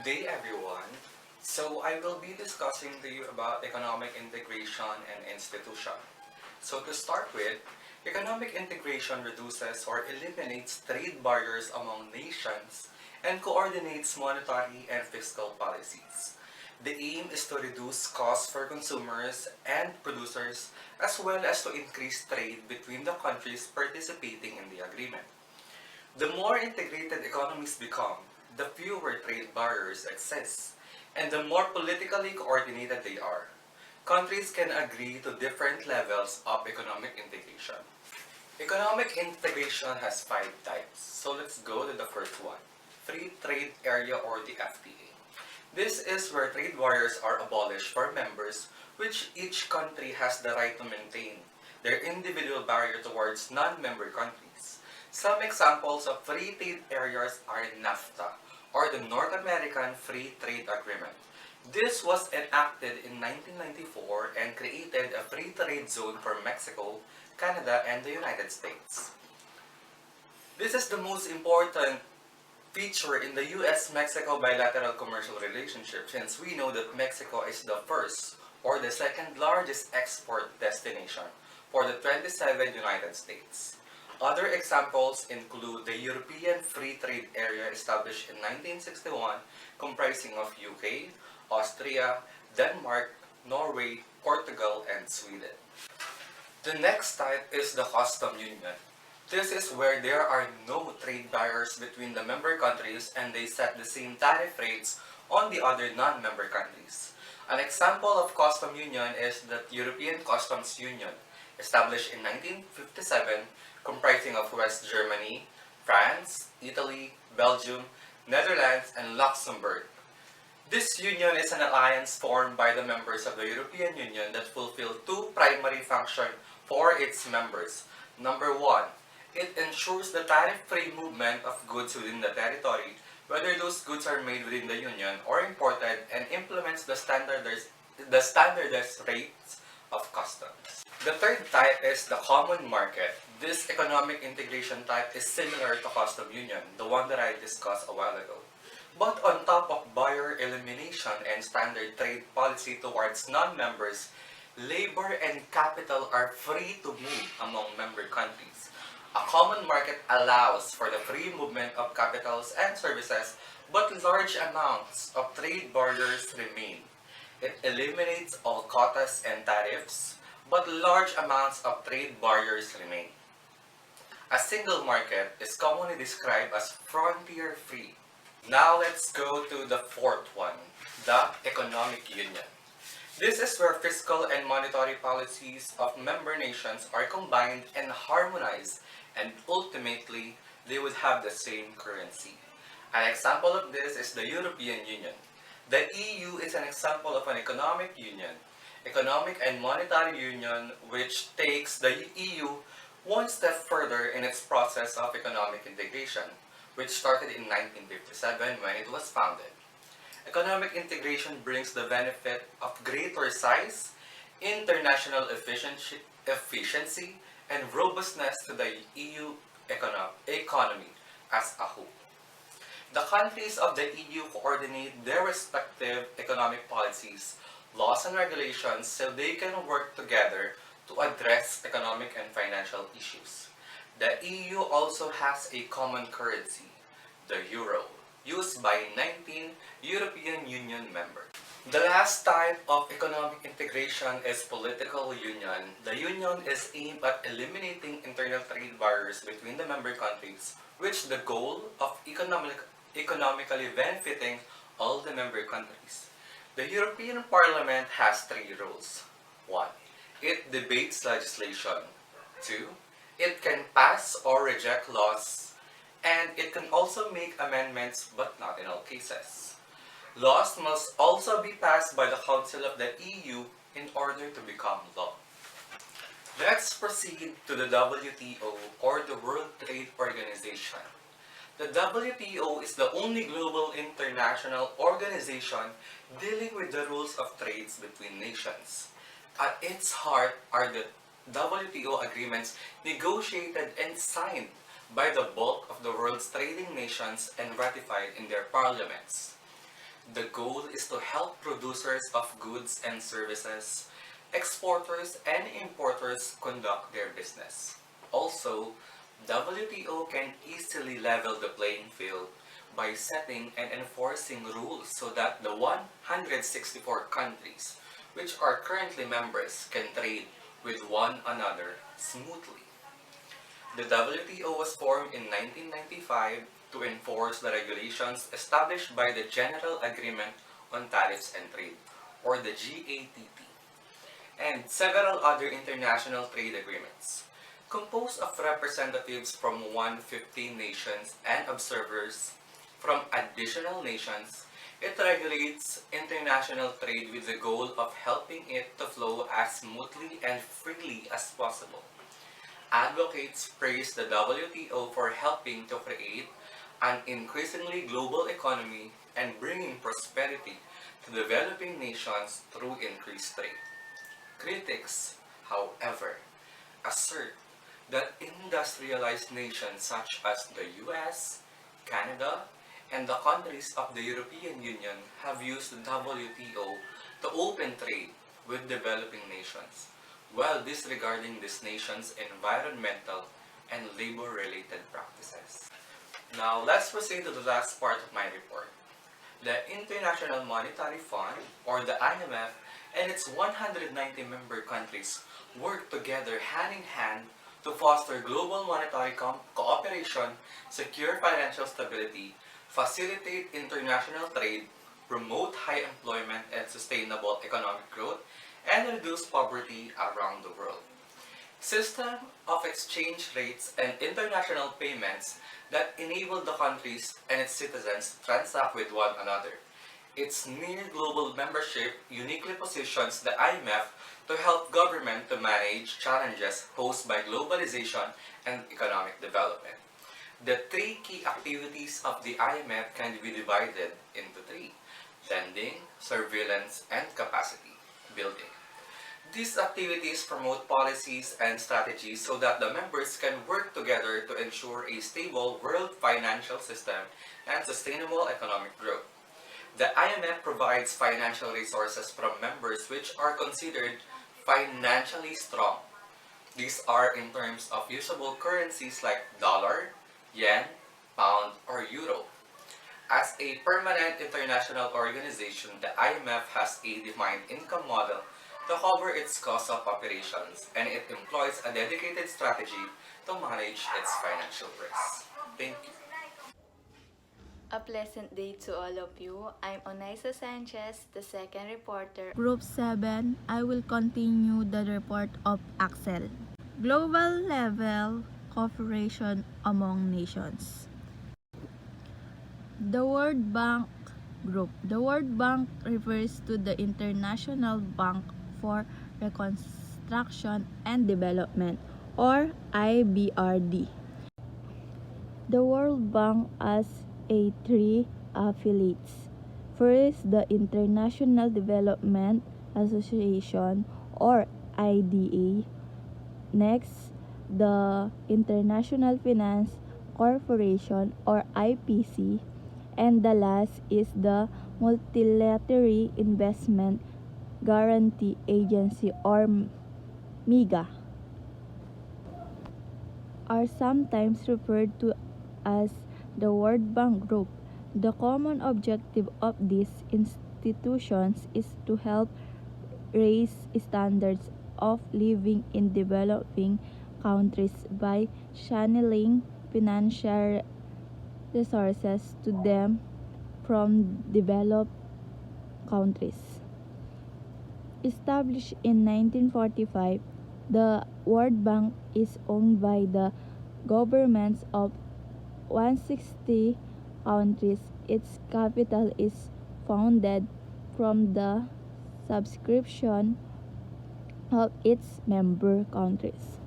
Good day, everyone. I will be discussing to you about economic integration and institution. To start with, economic integration reduces or eliminates trade barriers among nations and coordinates monetary and fiscal policies. The aim is to reduce costs for consumers and producers as well as to increase trade between the countries participating in the agreement. The more integrated economies become, the fewer trade barriers exist, and the more politically coordinated they are. Countries can agree to different levels of economic integration. Economic integration has five types, so let's go to the first one. Free Trade Area or the FTA. This is where trade barriers are abolished for members, which each country has the right to maintain their individual barrier towards non-member countries. Some examples of free trade areas are NAFTA, or the North American Free Trade Agreement. This was enacted in 1994 and created a free trade zone for Mexico, Canada, and the United States. This is the most important feature in the US-Mexico bilateral commercial relationship since we know that Mexico is the first or the second largest export destination for the 27 United States. Other examples include the European Free Trade Area established in 1961 comprising of UK, Austria, Denmark, Norway, Portugal, and Sweden. The next type is the custom union. This is where there are no trade barriers between the member countries and they set the same tariff rates on the other non-member countries. An example of custom union is the European Customs Union, established in 1957, comprising of West Germany, France, Italy, Belgium, Netherlands, and Luxembourg. This union is an alliance formed by the members of the European Union that fulfill two primary functions for its members. Number one, it ensures the tariff-free movement of goods within the territory, whether those goods are made within the Union or imported, and implements the standardized rates of customs. The third type is the common market. This economic integration type is similar to custom union, the one that I discussed a while ago. But on top of barrier elimination and standard trade policy towards non-members, labor and capital are free to move among member countries. A common market allows for the free movement of capitals and services, but large amounts of trade barriers remain. It eliminates all quotas and tariffs, but large amounts of trade barriers remain. A single market is commonly described as frontier-free. Now let's go to the fourth one, the economic union. This is where fiscal and monetary policies of member nations are combined and harmonized, and ultimately, they would have the same currency. An example of this is the European Union. The EU is an example of an economic union, economic and monetary union, which takes the EU one step further in its process of economic integration, which started in 1957 when it was founded. Economic integration brings the benefit of greater size, international efficiency, and robustness to the EU economy as a whole. The countries of the EU coordinate their respective economic policies, laws, and regulations so they can work together to address economic and financial issues. The EU also has a common currency, the euro, used by 19 European Union members. The last type of economic integration is political union. The union is aimed at eliminating internal trade barriers between the member countries, with the goal of economically benefiting all the member countries. The European Parliament has three roles. 1. It debates legislation. 2. It can pass or reject laws. And it can also make amendments, but not in all cases. Laws must also be passed by the Council of the EU in order to become law. Let's proceed to the WTO, or the World Trade Organization. The WTO is the only global international organization dealing with the rules of trades between nations. At its heart are the WTO agreements negotiated and signed by the bulk of the world's trading nations and ratified in their parliaments. The goal is to help producers of goods and services, exporters and importers conduct their business. Also, WTO can easily level the playing field by setting and enforcing rules so that the 164 countries which are currently members can trade with one another smoothly. The WTO was formed in 1995 to enforce the regulations established by the General Agreement on Tariffs and Trade, or the GATT, and several other international trade agreements. Composed of representatives from 115 nations and observers from additional nations, it regulates international trade with the goal of helping it to flow as smoothly and freely as possible. Advocates praise the WTO for helping to create an increasingly global economy and bringing prosperity to developing nations through increased trade. Critics, however, assert that industrialized nations such as the US, Canada, and the countries of the European Union have used the WTO to open trade with developing nations, while disregarding these nations' environmental and labor-related practices. Now, let's proceed to the last part of my report. The International Monetary Fund, or the IMF, and its 190 member countries work together hand in hand to foster global monetary cooperation, secure financial stability, facilitate international trade, promote high employment and sustainable economic growth, and reduce poverty around the world. System of exchange rates and international payments that enable the countries and its citizens to transact with one another. Its near global membership uniquely positions the IMF to help government to manage challenges posed by globalization and economic development. The three key activities of the IMF can be divided into three: lending, surveillance, and capacity building. These activities promote policies and strategies so that the members can work together to ensure a stable world financial system and sustainable economic growth. The IMF provides financial resources from members which are considered financially strong. These are in terms of usable currencies like dollar, yen, pound, or euro. As a permanent international organization, the IMF has a defined income model to cover its cost of operations, and it employs a dedicated strategy to manage its financial risks. Thank you. A pleasant day to all of you. I'm Onaizah Sanchez, the second reporter. Group 7, I will continue the report of Axl. Global level cooperation among nations. The World Bank Group. The World Bank refers to the International Bank for Reconstruction and Development, or IBRD. The World Bank has three affiliates. First, the International Development Association, or IDA. Next, the International Finance Corporation, or IPC. And the last is the Multilateral Investment Guarantee Agency, or MIGA, are sometimes referred to as the World Bank Group. The common objective of these institutions is to help raise standards of living in developing countries by channeling financial resources to them from developed countries. Established in 1945, the World Bank is owned by the governments of 160 countries. Its capital is founded from the subscription of its member countries.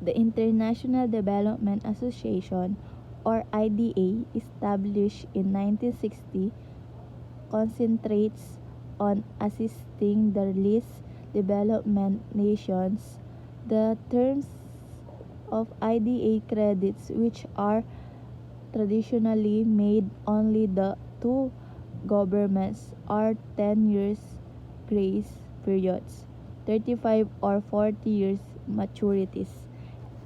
The International Development Association, or IDA, established in 1960, concentrates on assisting the least development nations. The terms of IDA credits, which are traditionally made only to governments are 10 years grace periods, 35 or 40 years maturities,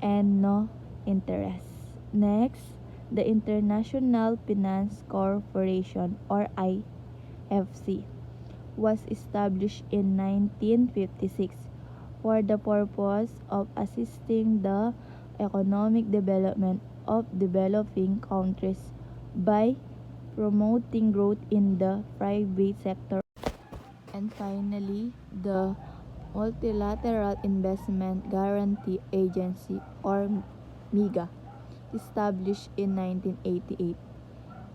and no interest. Next, the International Finance Corporation or IFC was established in 1956 for the purpose of assisting the economic development of developing countries by promoting growth in the private sector. And finally, the Multilateral Investment Guarantee Agency or MIGA, established in 1988,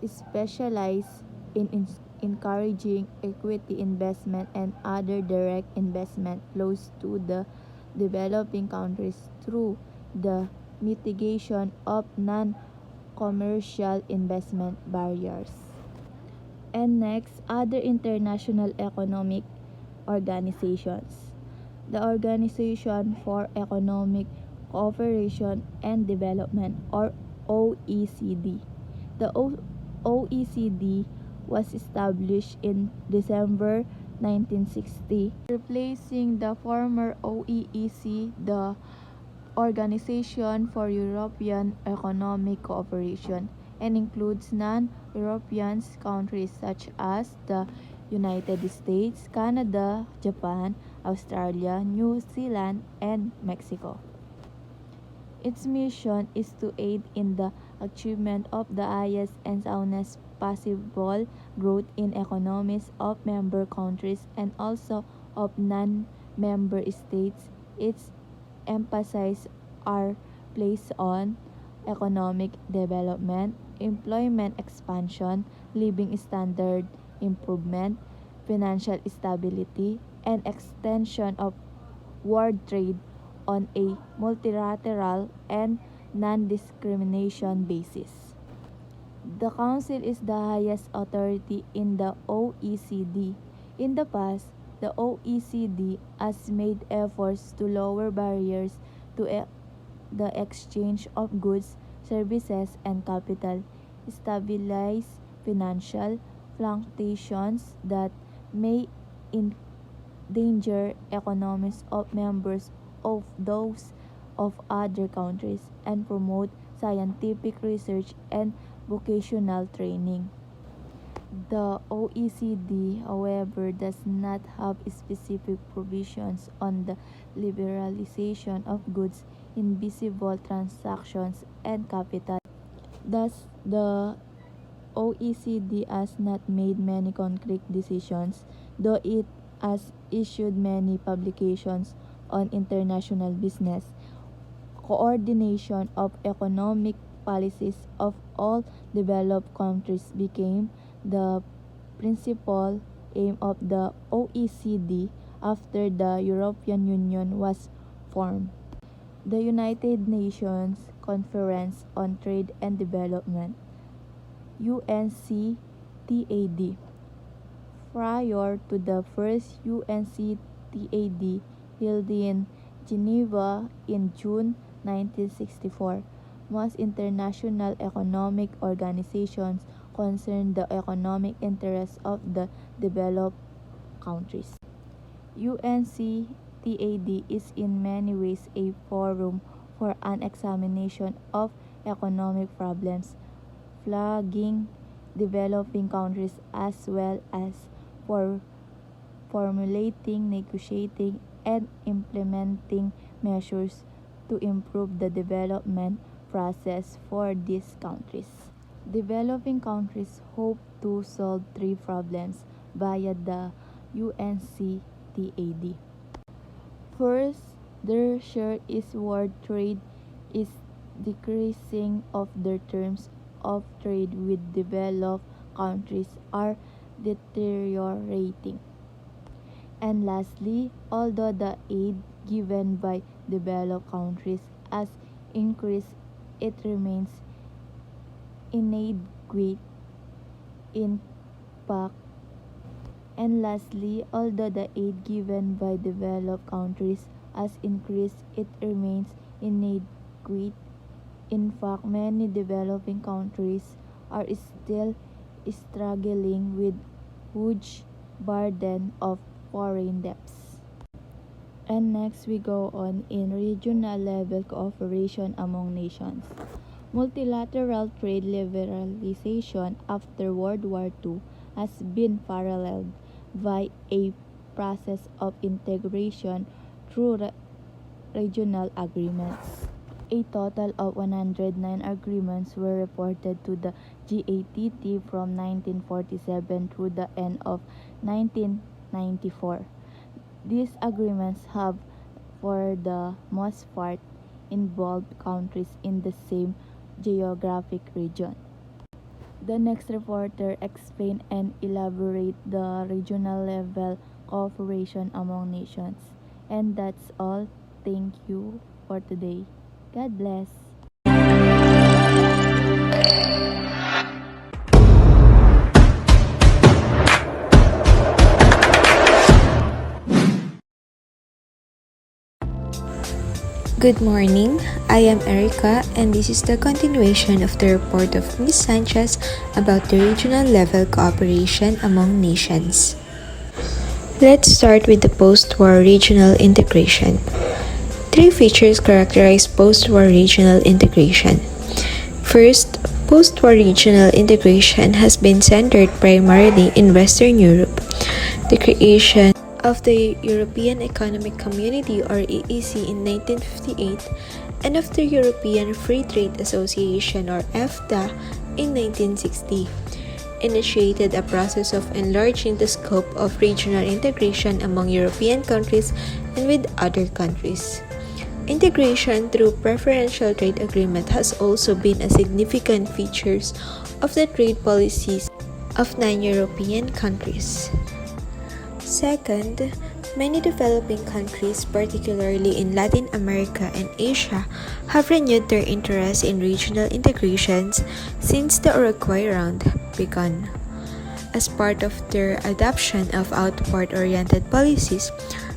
specialized in encouraging equity investment and other direct investment flows to the developing countries through the mitigation of non-commercial investment barriers. And next, other international economic organizations. The Organization for Economic Cooperation and Development or OECD. The OECD was established in December 1960, replacing the former OEEC, the Organization for European Economic Cooperation, and includes non-European countries such as the United States, Canada, Japan, Australia, New Zealand, and Mexico. Its mission is to aid in the achievement of the highest and soundest possible growth in economies of member countries and also of non-member states. Its emphasis are placed on economic development, employment expansion, living standard improvement, financial stability, and extension of world trade on a multilateral and non-discrimination basis. The Council is the highest authority in the OECD. In the past, the OECD has made efforts to lower barriers to the exchange of goods, services, and capital, stabilize financial fluctuations that may endanger economies of members of those of other countries, and promote scientific research and vocational training. The OECD, however, does not have specific provisions on the liberalization of goods, invisible transactions, and capital. Thus, the OECD has not made many concrete decisions, though it has issued many publications on international business, coordination of economic policies of all developed countries became the principal aim of the OECD after the European Union was formed. The United Nations Conference on Trade and Development, UNCTAD. Prior to the first UNCTAD held in Geneva in June 1964, most international economic organizations concern the economic interests of the developed countries. UNCTAD is in many ways a forum for an examination of economic problems plaguing developing countries as well as for formulating, negotiating, and implementing measures to improve the development process for these countries. Developing countries hope to solve three problems via the UNCTAD. First, their share is world trade is decreasing of their terms of trade with developed countries are deteriorating. And lastly, although the aid given by developed countries has increased, it remains inadequate in fact. And lastly, although the aid given by developed countries has increased, it remains inadequate. In fact, many developing countries are still struggling with huge burden of foreign debts. And next we go on in regional level cooperation among nations. Multilateral trade liberalization after World War II has been paralleled by a process of integration through regional agreements. A total of 109 agreements were reported to the GATT from 1947 through the end of 1994. These agreements have, for the most part, involved countries in the same geographic region. The next reporter explain and elaborate the regional level cooperation among nations. And that's all. Thank you for today. God bless. Good morning, I am Erica and this is the continuation of the report of Ms. Sanchez about the regional level cooperation among nations. Let's start with the post-war regional integration. Three features characterize post-war regional integration. First, post-war regional integration has been centered primarily in Western Europe. The creation of the European Economic Community or EEC in 1958 and of the European Free Trade Association or EFTA in 1960 initiated a process of enlarging the scope of regional integration among European countries and with other countries. Integration through preferential trade agreement has also been a significant feature of the trade policies of non-European countries. Second, many developing countries, particularly in Latin America and Asia, have renewed their interest in regional integrations since the Uruguay Round began. As part of their adoption of outward-oriented policies,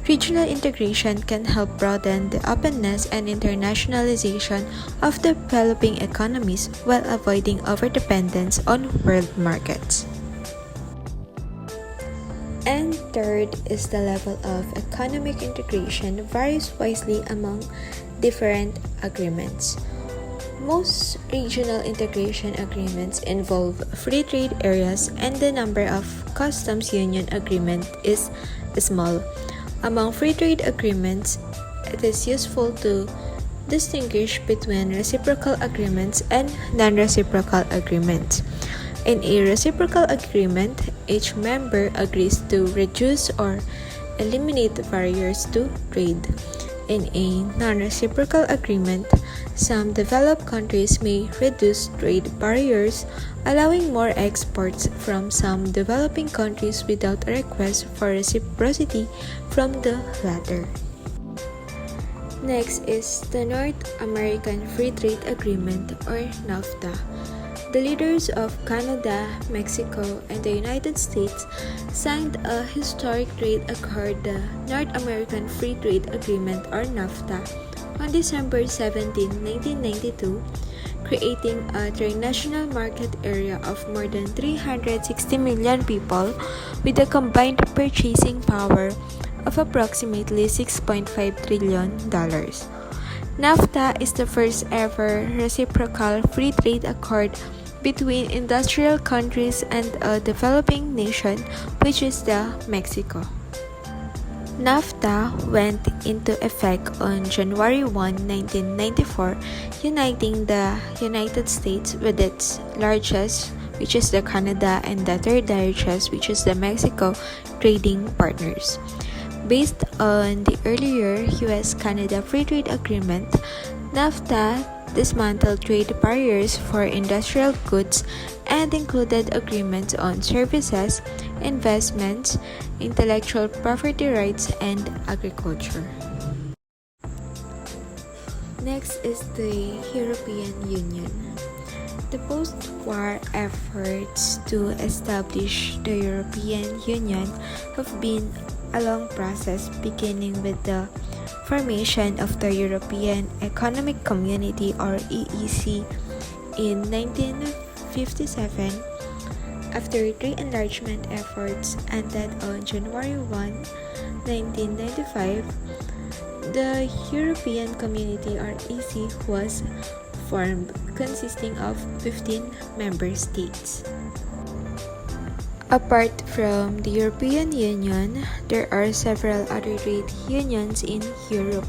regional integration can help broaden the openness and internationalization of developing economies while avoiding overdependence on world markets. And third is the level of economic integration varies wisely among different agreements. Most regional integration agreements involve free trade areas and the number of customs union agreements is small. Among free trade agreements, it is useful to distinguish between reciprocal agreements and non-reciprocal agreements. In a reciprocal agreement, each member agrees to reduce or eliminate barriers to trade. In a non-reciprocal agreement, some developed countries may reduce trade barriers, allowing more exports from some developing countries without a request for reciprocity from the latter. Next is the North American Free Trade Agreement or NAFTA. The leaders of Canada, Mexico, and the United States signed a historic trade accord, the North American Free Trade Agreement or NAFTA, on December 17, 1992, creating a transnational market area of more than 360 million people with a combined purchasing power of approximately $6.5 trillion. NAFTA is the first ever reciprocal free trade accord between industrial countries and a developing nation, which is Mexico. NAFTA went into effect on January 1, 1994, uniting the United States with its largest, which is Canada, and the third largest, which is Mexico, trading partners. Based on the earlier US-Canada Free Trade Agreement, NAFTA dismantled trade barriers for industrial goods and included agreements on services, investments, intellectual property rights, and agriculture. Next is the European Union. The post-war efforts to establish the European Union have been a long process, beginning with the formation of the European Economic Community or EEC in 1957 after three enlargement efforts ended on January 1, 1995, the European Community or EC was formed, consisting of 15 member states. Apart from the European Union, there are several other trade unions in Europe.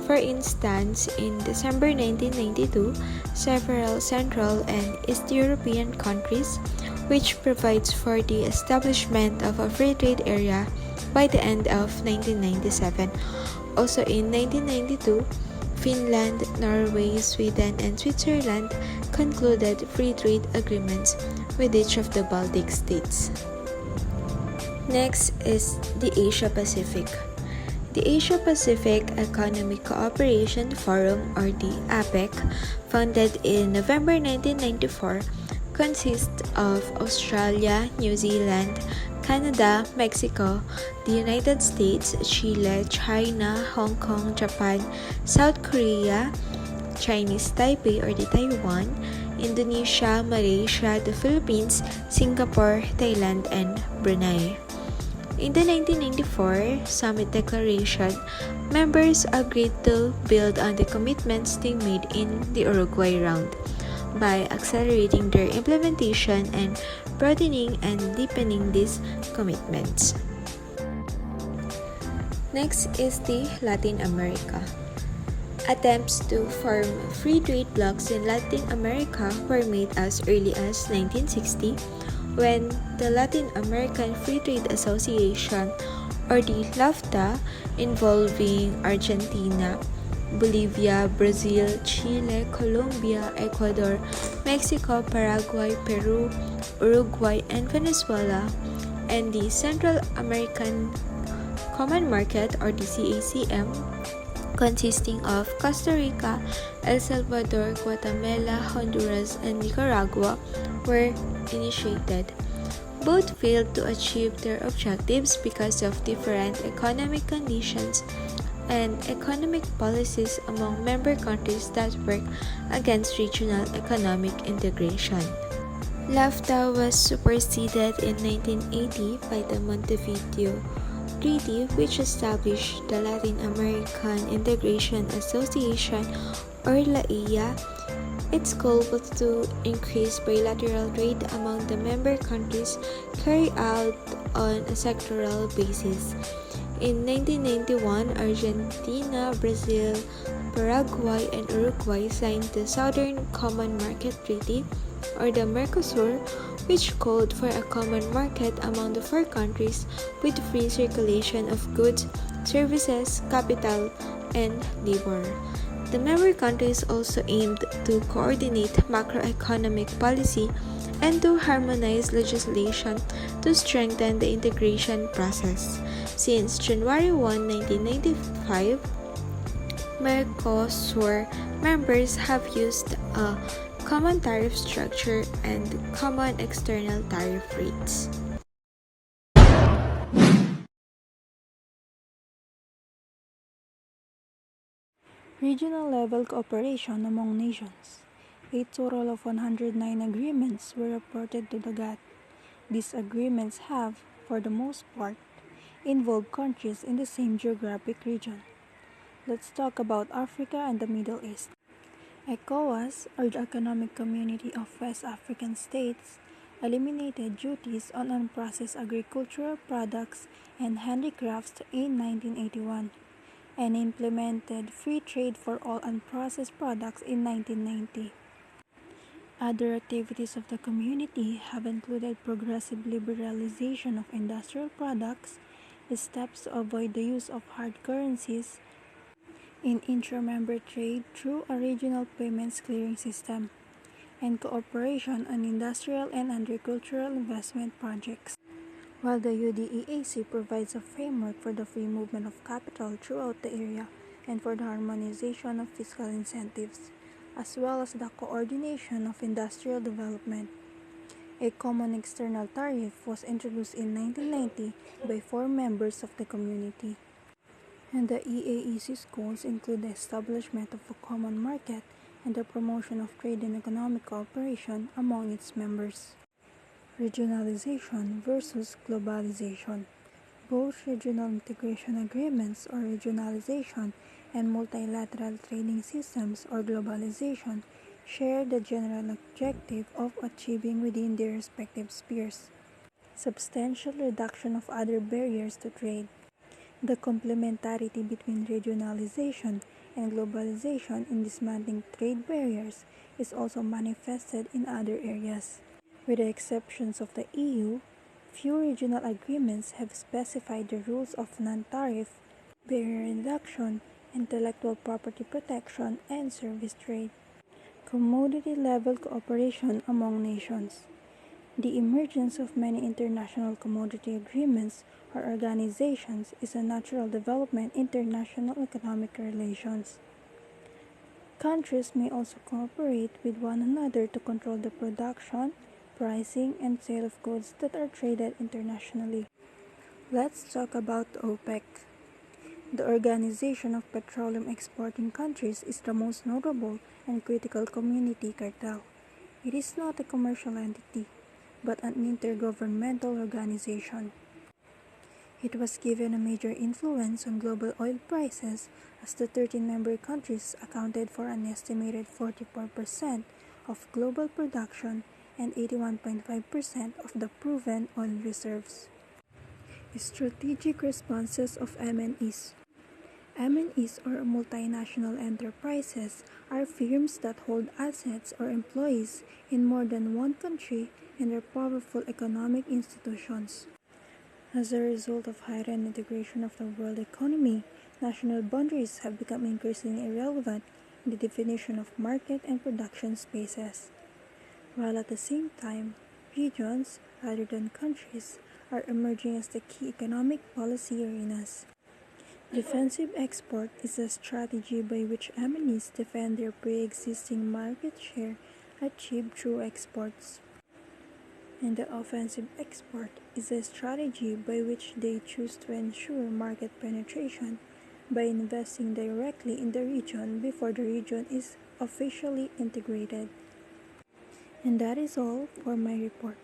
For instance, in December 1992, several Central and East European countries, which provides for the establishment of a free trade area by the end of 1997. Also in 1992, Finland, Norway, Sweden, and Switzerland concluded free trade agreements with each of the Baltic states. Next is the Asia Pacific. The Asia Pacific Economic Cooperation Forum, or the APEC, founded in November 1994, consists of Australia, New Zealand, Canada, Mexico, the United States, Chile, China, Hong Kong, Japan, South Korea, Chinese Taipei or the Taiwan, Indonesia, Malaysia, the Philippines, Singapore, Thailand, and Brunei. In the 1994 Summit Declaration, members agreed to build on the commitments they made in the Uruguay round by accelerating their implementation and broadening and deepening these commitments. Next is the Latin America. Attempts to form free trade blocs in Latin America were made as early as 1960, when the Latin American Free Trade Association, or the LAFTA, involving Argentina, Bolivia, Brazil, Chile, Colombia, Ecuador, Mexico, Paraguay, Peru, Uruguay, and Venezuela, and the Central American Common Market, or the CACM, consisting of Costa Rica, El Salvador, Guatemala, Honduras, and Nicaragua, were initiated. Both failed to achieve their objectives because of different economic conditions and economic policies among member countries that work against regional economic integration. LAFTA was superseded in 1980 by the Montevideo Treaty, which established the Latin American Integration Association, or LAIA. Its goal was to increase bilateral trade among the member countries, carried out on a sectoral basis. In 1991, Argentina, Brazil, Paraguay, and Uruguay signed the Southern Common Market Treaty, or the Mercosur, which called for a common market among the four countries with free circulation of goods, services, capital, and labor. The member countries also aimed to coordinate macroeconomic policy and to harmonize legislation to strengthen the integration process. Since January 1, 1995, Mercosur members have used a common tariff structure and common external tariff rates. Regional level cooperation among nations. A total of 109 agreements were reported to the GATT. These agreements have, for the most part, involved countries in the same geographic region. Let's talk about Africa and the Middle East. ECOWAS, or the Economic Community of West African States, eliminated duties on unprocessed agricultural products and handicrafts in 1981 and implemented free trade for all unprocessed products in 1990. Other activities of the community have included progressive liberalization of industrial products, steps to avoid the use of hard currencies in intra-member trade through a regional payments clearing system, and cooperation on industrial and agricultural investment projects. While the UDEAC provides a framework for the free movement of capital throughout the area and for the harmonization of fiscal incentives, as well as the coordination of industrial development. A common external tariff was introduced in 1990 by 4 members of the community. And the EAEC's goals include the establishment of a common market and the promotion of trade and economic cooperation among its members. Regionalization versus globalization. Both regional integration agreements or regionalization and multilateral trading systems or globalization share the general objective of achieving within their respective spheres substantial reduction of other barriers to trade. The complementarity between regionalization and globalization in dismantling trade barriers is also manifested in other areas. With the exceptions of the EU, few regional agreements have specified the rules of non-tariff, barrier reduction, intellectual property protection, and service trade. Commodity-level cooperation among nations. The emergence of many international commodity agreements or organizations is a natural development in international economic relations. Countries may also cooperate with one another to control the production, pricing, and sale of goods that are traded internationally. Let's talk about OPEC. The Organization of Petroleum Exporting Countries is the most notable and critical community cartel. It is not a commercial entity, but an intergovernmental organization. It was given a major influence on global oil prices as the 13 member countries accounted for an estimated 44% of global production and 81.5% of the proven oil reserves. Strategic responses of MNEs. MNEs or multinational enterprises are firms that hold assets or employees in more than one country and are powerful economic institutions. As a result of heightened integration of the world economy, national boundaries have become increasingly irrelevant in the definition of market and production spaces, while at the same time, regions, rather than countries, are emerging as the key economic policy arenas. Defensive export is a strategy by which MNEs defend their pre-existing market share achieved through exports. And the offensive export is a strategy by which they choose to ensure market penetration by investing directly in the region before the region is officially integrated. And that is all for my report.